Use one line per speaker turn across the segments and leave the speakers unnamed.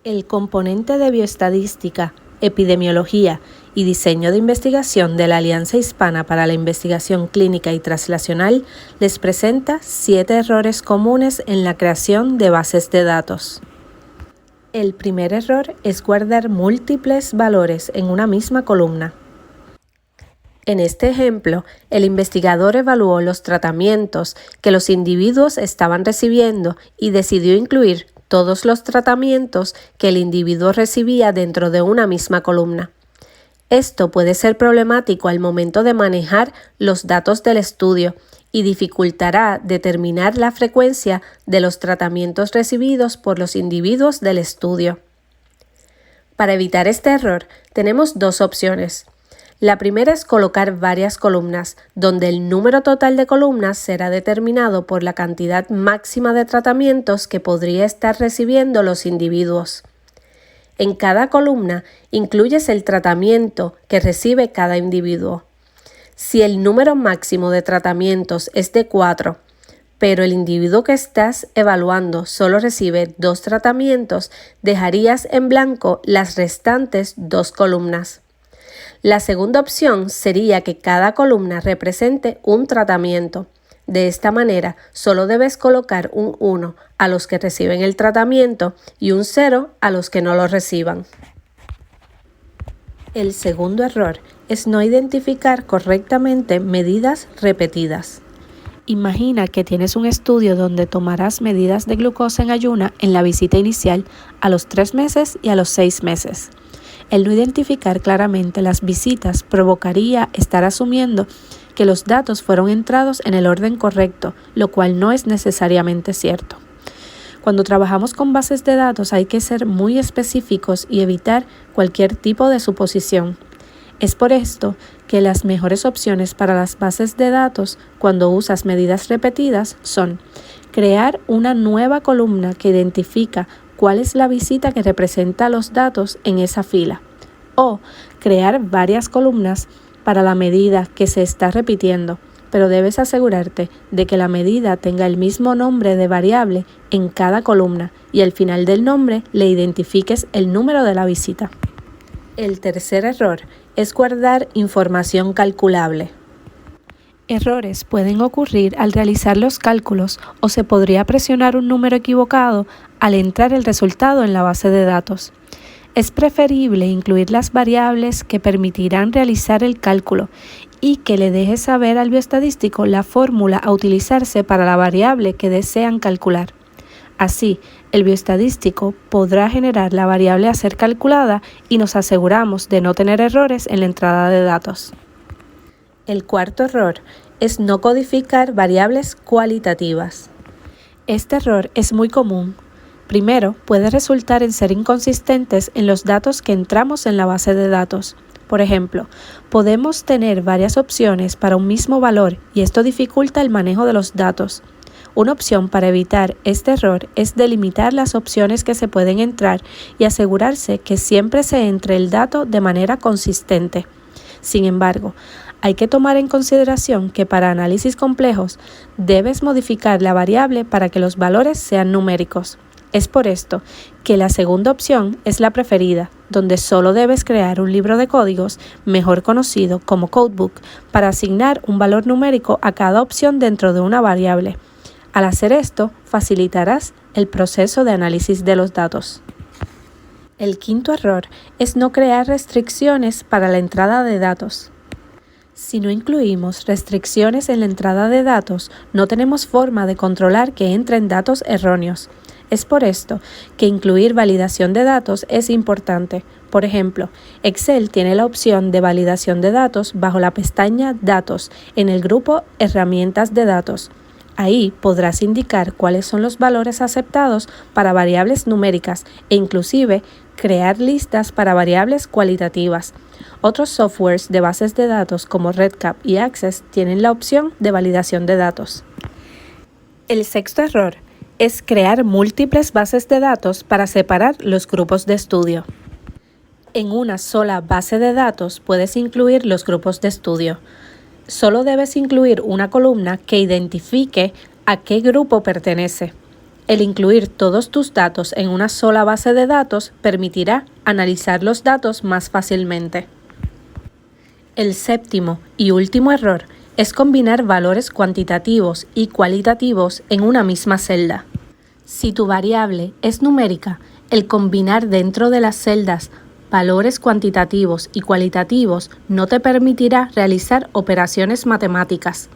El componente de bioestadística, epidemiología y diseño de investigación de la Alianza Hispana para la Investigación Clínica y Translacional les presenta 7 errores comunes en la creación de bases de datos. El primer error es guardar múltiples valores en una misma columna. En este ejemplo, el investigador evaluó los tratamientos que los individuos estaban recibiendo y decidió incluir todos los tratamientos que el individuo recibía dentro de una misma columna. Esto puede ser problemático al momento de manejar los datos del estudio y dificultará determinar la frecuencia de los tratamientos recibidos por los individuos del estudio. Para evitar este error, tenemos dos opciones. La primera es colocar varias columnas, donde el número total de columnas será determinado por la cantidad máxima de tratamientos que podría estar recibiendo los individuos. En cada columna incluyes el tratamiento que recibe cada individuo. Si el número máximo de tratamientos es de 4, pero el individuo que estás evaluando solo recibe 2 tratamientos, dejarías en blanco las restantes 2 columnas. La segunda opción sería que cada columna represente un tratamiento. De esta manera, solo debes colocar un 1 a los que reciben el tratamiento y un 0 a los que no lo reciban. El segundo error es no identificar correctamente medidas repetidas. Imagina que tienes un estudio donde tomarás medidas de glucosa en ayuna en la visita inicial a los 3 meses y a los 6 meses. El no identificar claramente las visitas provocaría estar asumiendo que los datos fueron entrados en el orden correcto, lo cual no es necesariamente cierto. Cuando trabajamos con bases de datos hay que ser muy específicos y evitar cualquier tipo de suposición. Es por esto que las mejores opciones para las bases de datos cuando usas medidas repetidas son crear una nueva columna que identifica cuál es la visita que representa los datos en esa fila, o crear varias columnas para la medida que se está repitiendo, pero debes asegurarte de que la medida tenga el mismo nombre de variable en cada columna y al final del nombre le identifiques el número de la visita. El tercer error es guardar información calculable. Errores pueden ocurrir al realizar los cálculos o se podría presionar un número equivocado al entrar el resultado en la base de datos. Es preferible incluir las variables que permitirán realizar el cálculo y que le dejes saber al bioestadístico la fórmula a utilizarse para la variable que desean calcular. Así, el bioestadístico podrá generar la variable a ser calculada y nos aseguramos de no tener errores en la entrada de datos. El cuarto error es no codificar variables cualitativas. Este error es muy común. Primero, puede resultar en ser inconsistentes en los datos que entramos en la base de datos. Por ejemplo, podemos tener varias opciones para un mismo valor y esto dificulta el manejo de los datos. Una opción para evitar este error es delimitar las opciones que se pueden entrar y asegurarse que siempre se entre el dato de manera consistente. Sin embargo, hay que tomar en consideración que para análisis complejos debes modificar la variable para que los valores sean numéricos. Es por esto que la segunda opción es la preferida, donde solo debes crear un libro de códigos, mejor conocido como codebook, para asignar un valor numérico a cada opción dentro de una variable. Al hacer esto, facilitarás el proceso de análisis de los datos. El quinto error es no crear restricciones para la entrada de datos. Si no incluimos restricciones en la entrada de datos, no tenemos forma de controlar que entren datos erróneos. Es por esto que incluir validación de datos es importante. Por ejemplo, Excel tiene la opción de validación de datos bajo la pestaña Datos en el grupo Herramientas de datos. Ahí podrás indicar cuáles son los valores aceptados para variables numéricas e inclusive crear listas para variables cualitativas. Otros softwares de bases de datos como RedCap y Access tienen la opción de validación de datos. El sexto error es crear múltiples bases de datos para separar los grupos de estudio. En una sola base de datos puedes incluir los grupos de estudio. Solo debes incluir una columna que identifique a qué grupo pertenece. El incluir todos tus datos en una sola base de datos permitirá analizar los datos más fácilmente. El séptimo y último error es combinar valores cuantitativos y cualitativos en una misma celda. Si tu variable es numérica, el combinar dentro de las celdas valores cuantitativos y cualitativos no te permitirá realizar operaciones matemáticas.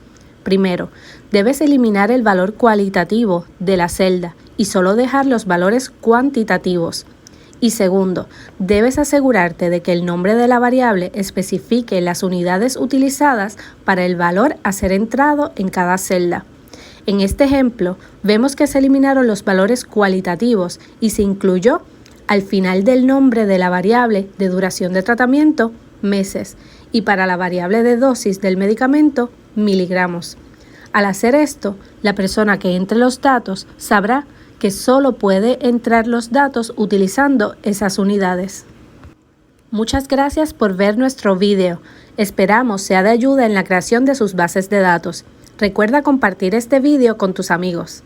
Primero, debes eliminar el valor cualitativo de la celda y solo dejar los valores cuantitativos. Y segundo, debes asegurarte de que el nombre de la variable especifique las unidades utilizadas para el valor a ser entrado en cada celda. En este ejemplo, vemos que se eliminaron los valores cualitativos y se incluyó al final del nombre de la variable de duración de tratamiento, meses, y para la variable de dosis del medicamento, miligramos. Al hacer esto, la persona que entre los datos sabrá que solo puede entrar los datos utilizando esas unidades. Muchas gracias por ver nuestro video. Esperamos sea de ayuda en la creación de sus bases de datos. Recuerda compartir este video con tus amigos.